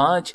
5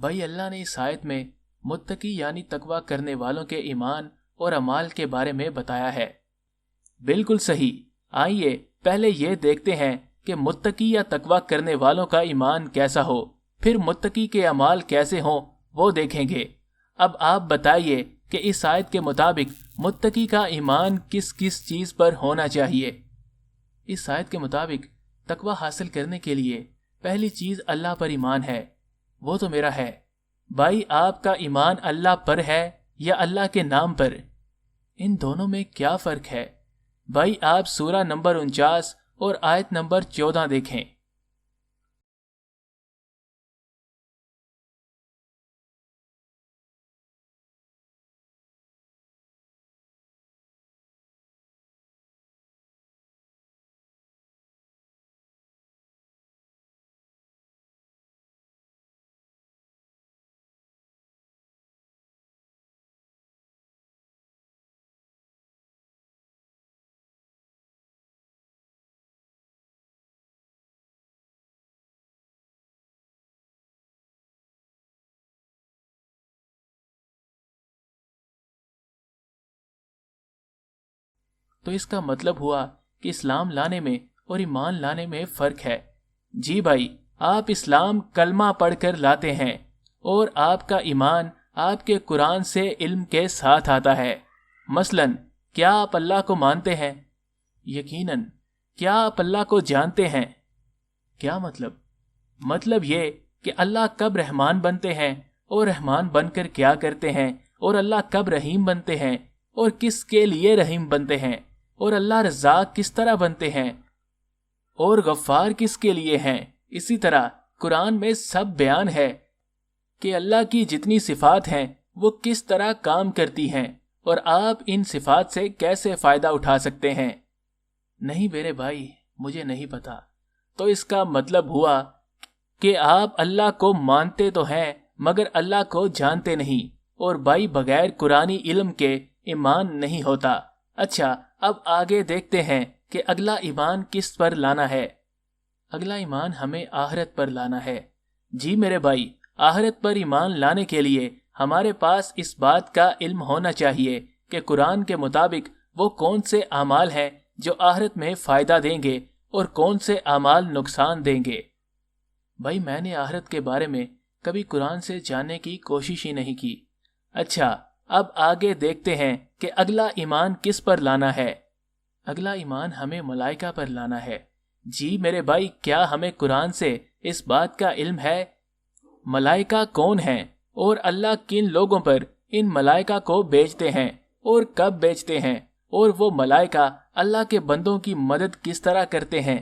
بھائی اللہ نے اس آیت میں متقی یعنی تقوی کرنے والوں کے ایمان اور اعمال کے بارے میں بتایا ہے۔ بالکل صحیح۔ آئیے پہلے یہ دیکھتے ہیں کہ متقی یا تقوی کرنے والوں کا ایمان کیسا ہو، پھر متقی کے اعمال کیسے ہوں وہ دیکھیں گے۔ اب آپ بتائیے کہ اس آیت کے مطابق متقی کا ایمان کس کس چیز پر ہونا چاہیے؟ اس آیت کے مطابق تقوی حاصل کرنے کے لیے پہلی چیز اللہ پر ایمان ہے۔ وہ تو میرا ہے۔ بھائی آپ کا ایمان اللہ پر ہے یا اللہ کے نام پر؟ ان دونوں میں کیا فرق ہے؟ بھائی آپ سورہ نمبر 49 اور آیت نمبر 14 دیکھیں۔ تو اس کا مطلب ہوا کہ اسلام لانے میں اور ایمان لانے میں فرق ہے۔ جی بھائی، آپ اسلام کلمہ پڑھ کر لاتے ہیں اور آپ کا ایمان آپ کے قرآن سے علم کے ساتھ آتا ہے۔ مثلاً کیا آپ اللہ کو مانتے ہیں؟ یقیناً۔ کیا آپ اللہ کو جانتے ہیں؟ کیا مطلب؟ مطلب یہ کہ اللہ کب رحمان بنتے ہیں اور رحمان بن کر کیا کرتے ہیں، اور اللہ کب رحیم بنتے ہیں اور کس کے لیے رحیم بنتے ہیں، اور اللہ رزاق کس طرح بنتے ہیں اور غفار کس کے لیے ہیں۔ اسی طرح قرآن میں سب بیان ہے کہ اللہ کی جتنی صفات ہیں وہ کس طرح کام کرتی ہیں اور آپ ان صفات سے کیسے فائدہ اٹھا سکتے ہیں۔ نہیں میرے بھائی، مجھے نہیں پتا۔ تو اس کا مطلب ہوا کہ آپ اللہ کو مانتے تو ہیں مگر اللہ کو جانتے نہیں، اور بھائی بغیر قرآنی علم کے ایمان نہیں ہوتا۔ اچھا، اب آگے دیکھتے ہیں کہ اگلا ایمان کس پر لانا ہے۔ اگلا ایمان ہمیں آخرت پر لانا ہے۔ جی میرے بھائی، آخرت پر ایمان لانے کے لیے ہمارے پاس اس بات کا علم ہونا چاہیے کہ قرآن کے مطابق وہ کون سے اعمال ہیں جو آخرت میں فائدہ دیں گے اور کون سے اعمال نقصان دیں گے۔ بھائی میں نے آخرت کے بارے میں کبھی قرآن سے جاننے کی کوشش ہی نہیں کی۔ اچھا، اب آگے دیکھتے ہیں کہ اگلا ایمان کس پر لانا ہے۔ اگلا ایمان ہمیں ملائکہ پر لانا ہے۔ جی میرے بھائی، کیا ہمیں قرآن سے اس بات کا علم ہے؟ ملائکہ کون ہیں اور اللہ کن لوگوں پر ان ملائکہ کو بھیجتے ہیں اور کب بھیجتے ہیں، اور وہ ملائکہ اللہ کے بندوں کی مدد کس طرح کرتے ہیں؟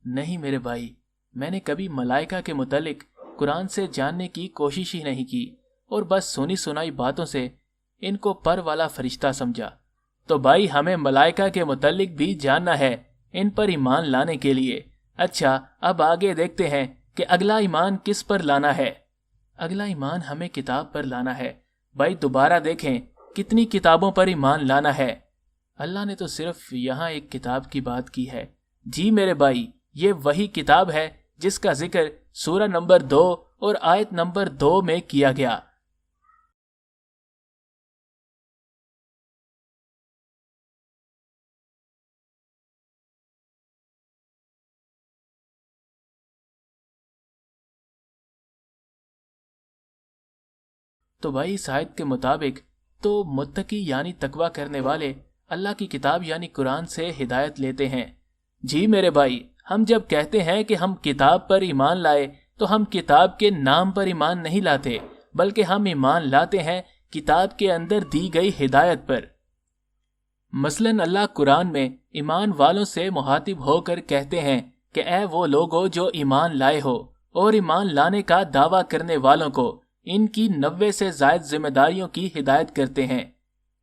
نہیں میرے بھائی، میں نے کبھی ملائکہ کے متعلق قرآن سے جاننے کی کوشش ہی نہیں کی، اور بس سنی سنائی باتوں سے ان کو پر والا فرشتہ سمجھا۔ تو بھائی ہمیں ملائکہ کے متعلق بھی جاننا ہے ان پر ایمان لانے کے لیے۔ اچھا، اب آگے دیکھتے ہیں کہ اگلا ایمان کس پر لانا ہے۔ اگلا ایمان ہمیں کتاب پر لانا ہے۔ بھائی دوبارہ دیکھیں کتنی کتابوں پر ایمان لانا ہے۔ اللہ نے تو صرف یہاں ایک کتاب کی بات کی ہے۔ جی میرے بھائی، یہ وہی کتاب ہے جس کا ذکر سورہ نمبر 2 اور آیت نمبر 2 میں کیا گیا۔ تو بھائی اس آیت کے مطابق تو متقی یعنی تقوی کرنے والے اللہ کی کتاب یعنی قرآن سے ہدایت لیتے ہیں۔ جی میرے بھائی، ہم جب کہتے ہیں کہ ہم کتاب پر ایمان لائے تو ہم کتاب کے نام پر ایمان نہیں لاتے، بلکہ ہم ایمان لاتے ہیں کتاب کے اندر دی گئی ہدایت پر۔ مثلاً اللہ قرآن میں ایمان والوں سے مخاطب ہو کر کہتے ہیں کہ اے وہ لوگو جو ایمان لائے ہو، اور ایمان لانے کا دعویٰ کرنے والوں کو ان کی 90 سے زائد ذمہ داریوں کی ہدایت کرتے ہیں،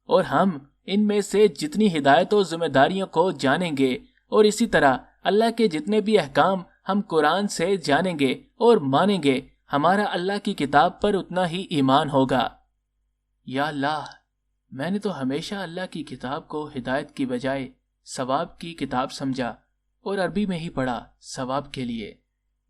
اور ہم ان میں سے جتنی ہدایت و ذمہ داریوں کو جانیں گے، اور اسی طرح اللہ کے جتنے بھی احکام ہم قرآن سے جانیں گے اور مانیں گے، ہمارا اللہ کی کتاب پر اتنا ہی ایمان ہوگا۔ یا اللہ، میں نے تو ہمیشہ اللہ کی کتاب کو ہدایت کی بجائے ثواب کی کتاب سمجھا اور عربی میں ہی پڑھا ثواب کے لیے۔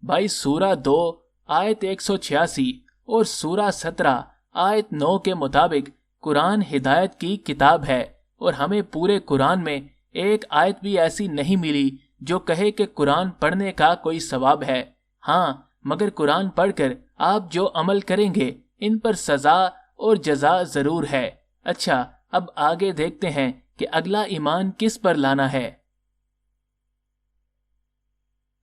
بھائی سورہ 2 آیت 186 اور سورہ 17 آیت 9 کے مطابق قرآن ہدایت کی کتاب ہے، اور ہمیں پورے قرآن میں ایک آیت بھی ایسی نہیں ملی جو کہے کہ قرآن پڑھنے کا کوئی ثواب ہے۔ ہاں، مگر قرآن پڑھ کر آپ جو عمل کریں گے ان پر سزا اور جزا ضرور ہے۔ اچھا، اب آگے دیکھتے ہیں کہ اگلا ایمان کس پر لانا ہے۔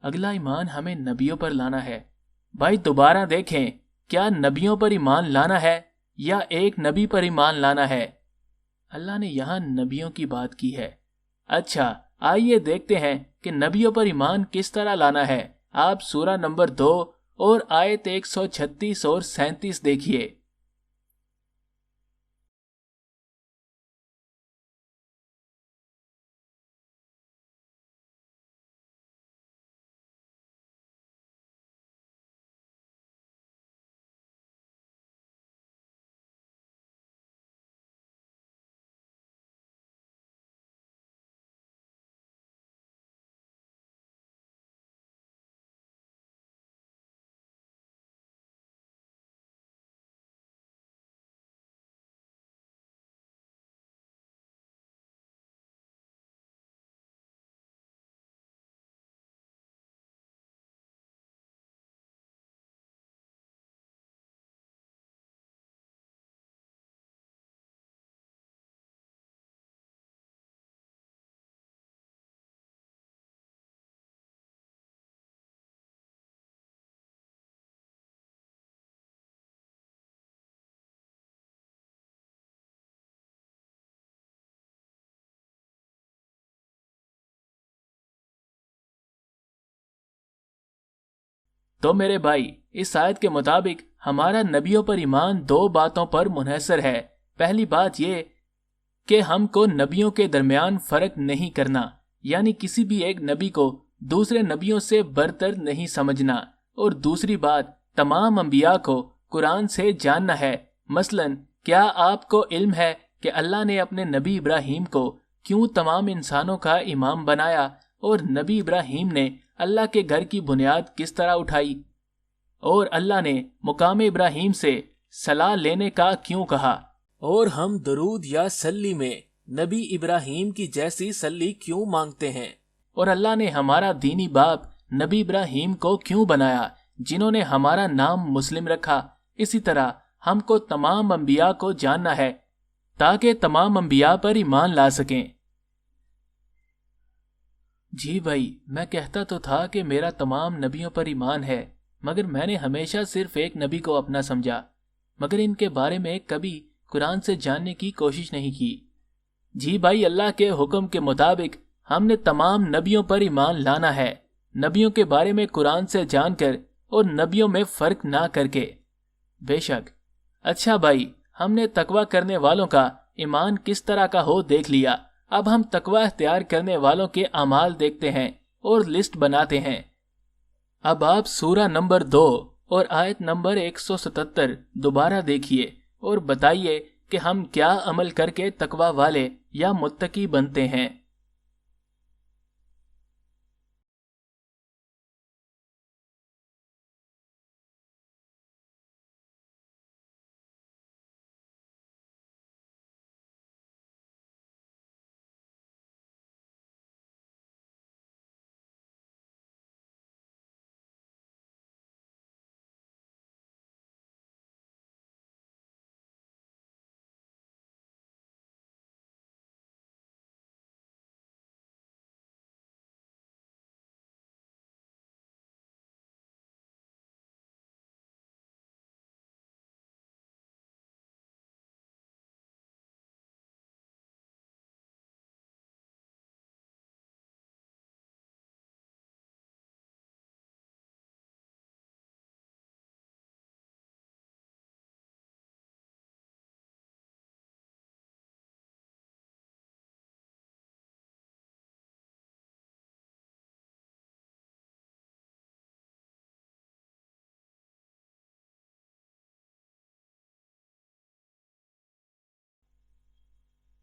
اگلا ایمان ہمیں نبیوں پر لانا ہے۔ بھائی دوبارہ دیکھیں، کیا نبیوں پر ایمان لانا ہے یا ایک نبی پر ایمان لانا ہے؟ اللہ نے یہاں نبیوں کی بات کی ہے۔ اچھا، آئیے دیکھتے ہیں کہ نبیوں پر ایمان کس طرح لانا ہے۔ آپ سورہ نمبر 2 اور آیت 136 اور 37 دیکھیے۔ تو میرے بھائی، اس آیت کے مطابق ہمارا نبیوں پر ایمان 2 باتوں پر منحصر ہے۔ پہلی بات یہ کہ ہم کو نبیوں کے درمیان فرق نہیں کرنا، یعنی کسی بھی ایک نبی کو دوسرے نبیوں سے برتر نہیں سمجھنا، اور دوسری بات تمام انبیاء کو قرآن سے جاننا ہے۔ مثلا کیا آپ کو علم ہے کہ اللہ نے اپنے نبی ابراہیم کو کیوں تمام انسانوں کا امام بنایا، اور نبی ابراہیم نے اللہ کے گھر کی بنیاد کس طرح اٹھائی، اور اللہ نے مقام ابراہیم سے صلاح لینے کا کیوں کہا، اور ہم درود یا سلی میں نبی ابراہیم کی جیسی سلی کیوں مانگتے ہیں، اور اللہ نے ہمارا دینی باپ نبی ابراہیم کو کیوں بنایا جنہوں نے ہمارا نام مسلم رکھا۔ اسی طرح ہم کو تمام انبیاء کو جاننا ہے تاکہ تمام انبیاء پر ایمان لا سکیں۔ جی بھائی، میں کہتا تو تھا کہ میرا تمام نبیوں پر ایمان ہے، مگر میں نے ہمیشہ صرف ایک نبی کو اپنا سمجھا، مگر ان کے بارے میں کبھی قرآن سے جاننے کی کوشش نہیں کی۔ جی بھائی، اللہ کے حکم کے مطابق ہم نے تمام نبیوں پر ایمان لانا ہے، نبیوں کے بارے میں قرآن سے جان کر اور نبیوں میں فرق نہ کر کے۔ بے شک۔ اچھا بھائی، ہم نے تقوی کرنے والوں کا ایمان کس طرح کا ہو دیکھ لیا، اب ہم تقوی اختیار کرنے والوں کے اعمال دیکھتے ہیں اور لسٹ بناتے ہیں۔ اب آپ سورہ نمبر 2 اور آیت نمبر 177 دوبارہ دیکھیے اور بتائیے کہ ہم کیا عمل کر کے تقوی والے یا متقی بنتے ہیں۔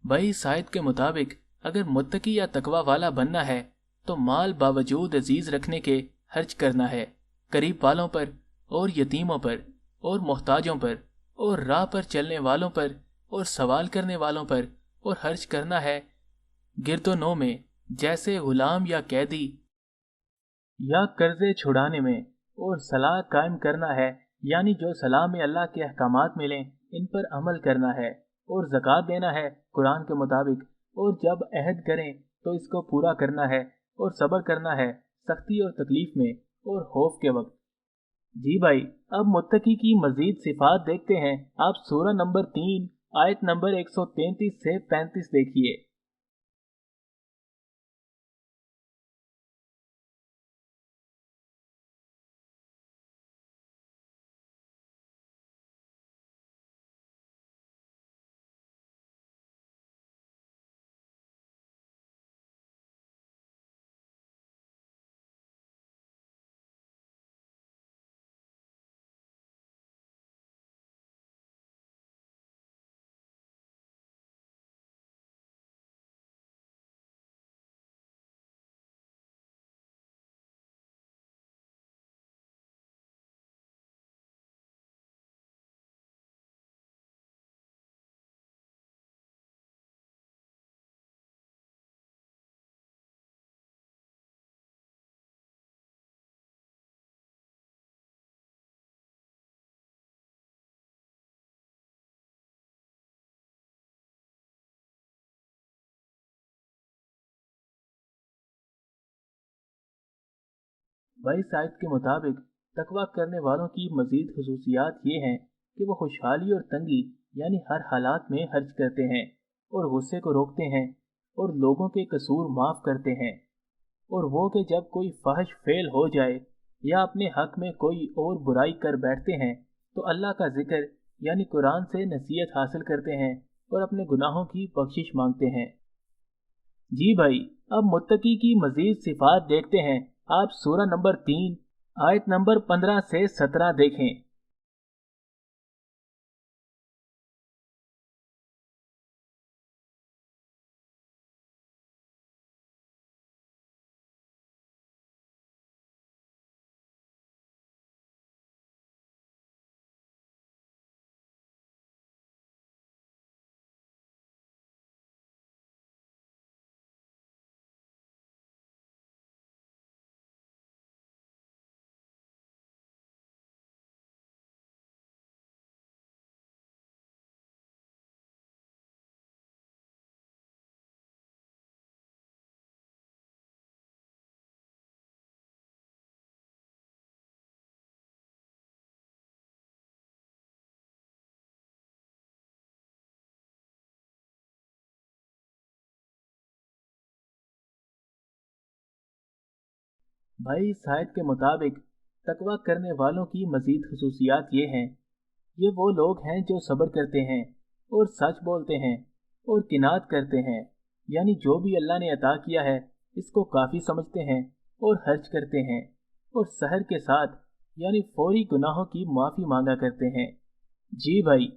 بھائی، اس آیت کے مطابق اگر متقی یا تقوی والا بننا ہے تو مال باوجود عزیز رکھنے کے خرچ کرنا ہے، قریب والوں پر اور یتیموں پر، اور محتاجوں پر اور راہ پر چلنے والوں پر اور سوال کرنے والوں پر اور خرچ کرنا ہے گرد و نو میں جیسے غلام یا قیدی یا قرضے چھڑانے میں، اور صلاح قائم کرنا ہے یعنی جو صلاح میں اللہ کے احکامات ملیں ان پر عمل کرنا ہے، اور زکوٰۃ دینا ہے قرآن کے مطابق، اور جب عہد کریں تو اس کو پورا کرنا ہے، اور صبر کرنا ہے سختی اور تکلیف میں اور خوف کے وقت۔ جی بھائی، اب متقی کی مزید صفات دیکھتے ہیں۔ آپ سورہ نمبر 3 آیت نمبر 133 سے 35 دیکھیے۔ بھائی آیت کے مطابق تقویٰ کرنے والوں کی مزید خصوصیات یہ ہیں کہ وہ خوشحالی اور تنگی یعنی ہر حالات میں خرچ کرتے ہیں، اور غصے کو روکتے ہیں، اور لوگوں کے قصور معاف کرتے ہیں، اور وہ کہ جب کوئی فحش فعل ہو جائے یا اپنے حق میں کوئی اور برائی کر بیٹھتے ہیں تو اللہ کا ذکر یعنی قرآن سے نصیحت حاصل کرتے ہیں اور اپنے گناہوں کی بخشش مانگتے ہیں۔ جی بھائی، اب متقی کی مزید صفات دیکھتے ہیں۔ آپ سورہ نمبر 3 آیت نمبر 15 سے 17 دیکھیں۔ بھائی اس آیت کے مطابق تقویٰ کرنے والوں کی مزید خصوصیات یہ ہیں، یہ وہ لوگ ہیں جو صبر کرتے ہیں اور سچ بولتے ہیں اور قناعت کرتے ہیں، یعنی جو بھی اللہ نے عطا کیا ہے اس کو کافی سمجھتے ہیں اور خرچ کرتے ہیں، اور سحر کے ساتھ یعنی فوری گناہوں کی معافی مانگا کرتے ہیں۔ جی بھائی،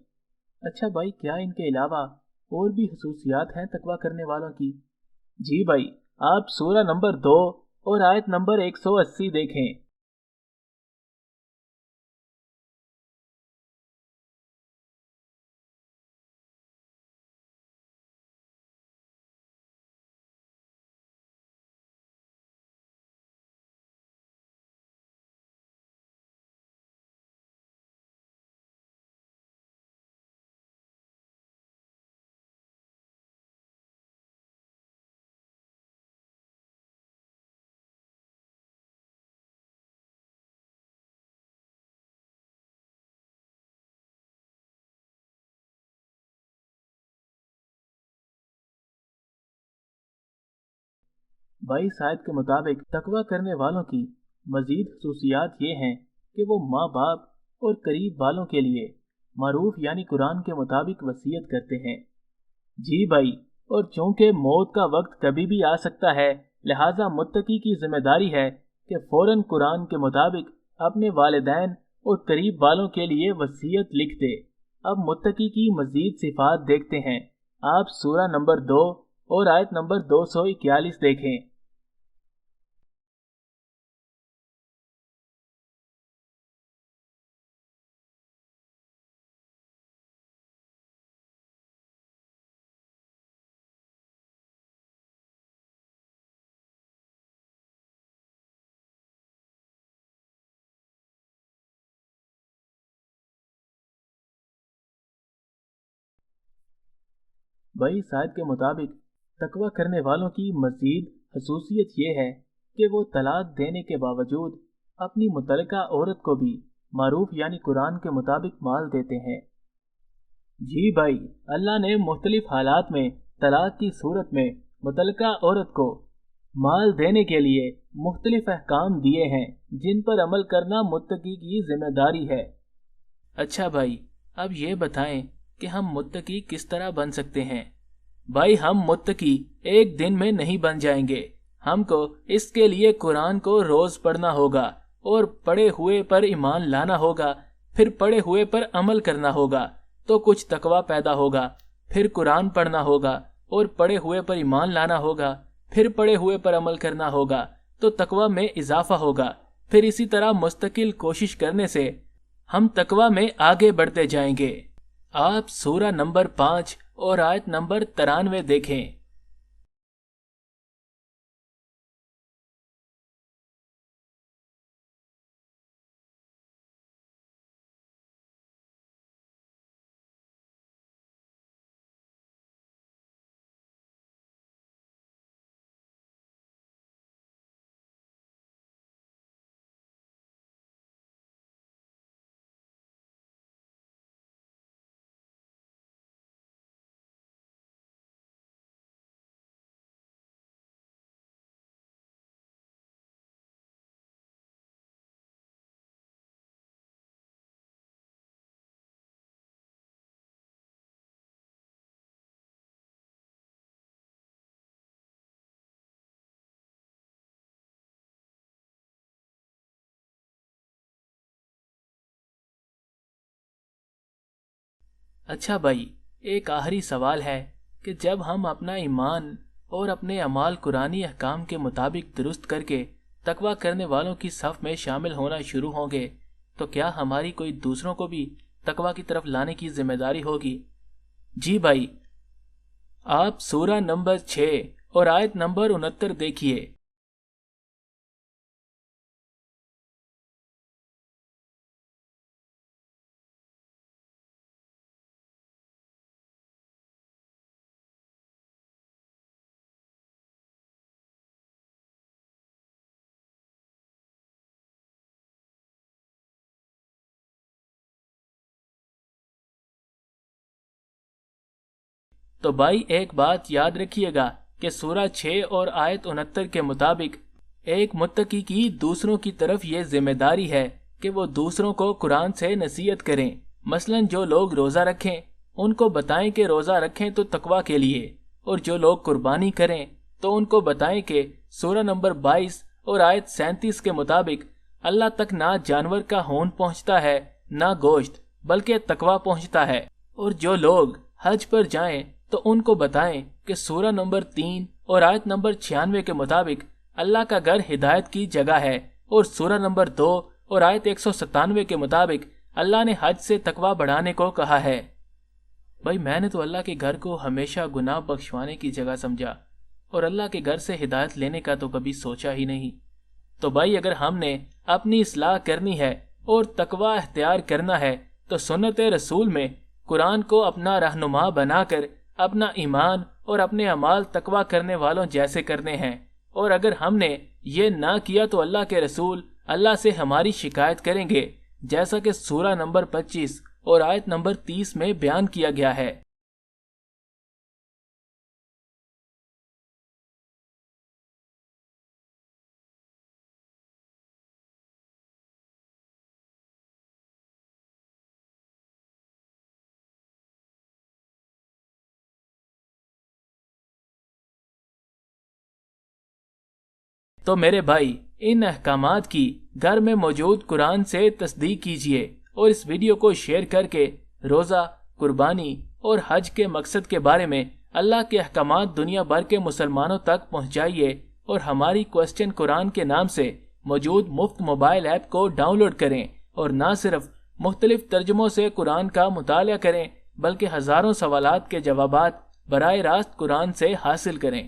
اچھا بھائی، کیا ان کے علاوہ اور بھی خصوصیات ہیں تقویٰ کرنے والوں کی؟ جی بھائی، آپ سورہ نمبر 2 اور آیت نمبر 180 دیکھیں۔ بھائی آیت کے مطابق تقویٰ کرنے والوں کی مزید خصوصیات یہ ہیں کہ وہ ماں باپ اور قریب والوں کے لیے معروف یعنی قرآن کے مطابق وصیت کرتے ہیں۔ جی بھائی، اور چونکہ موت کا وقت کبھی بھی آ سکتا ہے، لہٰذا متقی کی ذمہ داری ہے کہ فوراً قرآن کے مطابق اپنے والدین اور قریب والوں کے لیے وصیت لکھ دے۔ اب متقی کی مزید صفات دیکھتے ہیں۔ آپ سورہ نمبر 2 اور آیت نمبر 241 دیکھیں۔ بھائی شاید کے مطابق تقوی کرنے والوں کی مزید خصوصیت یہ ہے کہ وہ طلاق دینے کے باوجود اپنی متعلقہ عورت کو بھی معروف یعنی قرآن کے مطابق مال دیتے ہیں۔ جی بھائی، اللہ نے مختلف حالات میں طلاق کی صورت میں متعلقہ عورت کو مال دینے کے لیے مختلف احکام دیے ہیں جن پر عمل کرنا متقی کی ذمہ داری ہے۔ اچھا بھائی، اب یہ بتائیں کہ ہم متقی کس طرح بن سکتے ہیں؟ بھائی، ہم متقی ایک دن میں نہیں بن جائیں گے۔ ہم کو اس کے لیے قرآن کو روز پڑھنا ہوگا اور پڑھے ہوئے پر ایمان لانا ہوگا، پھر پڑھے ہوئے پر عمل کرنا ہوگا تو کچھ تقوی پیدا ہوگا، پھر قرآن پڑھنا ہوگا اور پڑھے ہوئے پر ایمان لانا ہوگا، پھر پڑھے ہوئے پر عمل کرنا ہوگا تو تقوی میں اضافہ ہوگا، پھر اسی طرح مستقل کوشش کرنے سے ہم تقوی میں آگے بڑھتے جائیں گے۔ آپ سورہ نمبر 5 اور آیت نمبر 93 دیکھیں۔ اچھا بھائی، ایک آخری سوال ہے کہ جب ہم اپنا ایمان اور اپنے اعمال قرآنی احکام کے مطابق درست کر کے تقوی کرنے والوں کی صف میں شامل ہونا شروع ہوں گے تو کیا ہماری کوئی دوسروں کو بھی تقوی کی طرف لانے کی ذمہ داری ہوگی؟ جی بھائی، آپ سورہ نمبر 6 اور آیت نمبر 69 دیکھیے۔ تو بھائی ایک بات یاد رکھیے گا کہ سورہ 6 اور آیت 69 کے مطابق ایک متقی کی دوسروں کی طرف یہ ذمہ داری ہے کہ وہ دوسروں کو قرآن سے نصیحت کریں۔ مثلا جو لوگ روزہ رکھیں ان کو بتائیں کہ روزہ رکھیں تو تقوی کے لیے، اور جو لوگ قربانی کریں تو ان کو بتائیں کہ سورہ نمبر 22 اور آیت 37 کے مطابق اللہ تک نہ جانور کا خون پہنچتا ہے نہ گوشت بلکہ تقوی پہنچتا ہے، اور جو لوگ حج پر جائیں تو ان کو بتائیں کہ سورہ نمبر 3 اور آیت نمبر 96 کے مطابق اللہ کا گھر ہدایت کی جگہ ہے، اور سورہ نمبر 2 اور آیت 197 کے مطابق اللہ نے حج سے تقوی بڑھانے کو کہا ہے۔ بھائی میں نے تو اللہ کے گھر کو ہمیشہ گناہ بخشوانے کی جگہ سمجھا، اور اللہ کے گھر سے ہدایت لینے کا تو کبھی سوچا ہی نہیں۔ تو بھائی اگر ہم نے اپنی اصلاح کرنی ہے اور تقوی اختیار کرنا ہے تو سنت رسول میں قرآن کو اپنا رہنما بنا کر اپنا ایمان اور اپنے اعمال تقوی کرنے والوں جیسے کرنے ہیں، اور اگر ہم نے یہ نہ کیا تو اللہ کے رسول اللہ سے ہماری شکایت کریں گے، جیسا کہ سورہ نمبر 25 اور آیت نمبر 30 میں بیان کیا گیا ہے۔ تو میرے بھائی ان احکامات کی گھر میں موجود قرآن سے تصدیق کیجیے اور اس ویڈیو کو شیئر کر کے روزہ، قربانی اور حج کے مقصد کے بارے میں اللہ کے احکامات دنیا بھر کے مسلمانوں تک پہنچائیے، اور ہماری کوسچن قرآن کے نام سے موجود مفت موبائل ایپ کو ڈاؤن لوڈ کریں، اور نہ صرف مختلف ترجموں سے قرآن کا مطالعہ کریں بلکہ ہزاروں سوالات کے جوابات براہ راست قرآن سے حاصل کریں۔